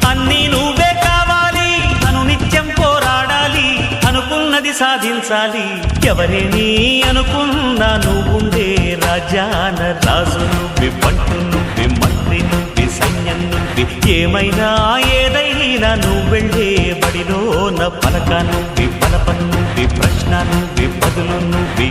అన్నీ నువ్వే కావాలి, అను నిత్యం పోరాడాలి, అనుకున్నది సాధించాలి. ఎవరేని అనుకున్నా నువ్వుండే రాజ్యాన రాజు నువ్వి, పంటు నువ్వి, మంత్రి నువ్వి, సైన్యం నువ్వి, ఏమైనా ఏదైనా నువ్వెళ్ళే బడిలో నా పలక నువ్వి, పలప నువ్వి, ప్రశ్న నువ్వి, బదులు నువ్వి.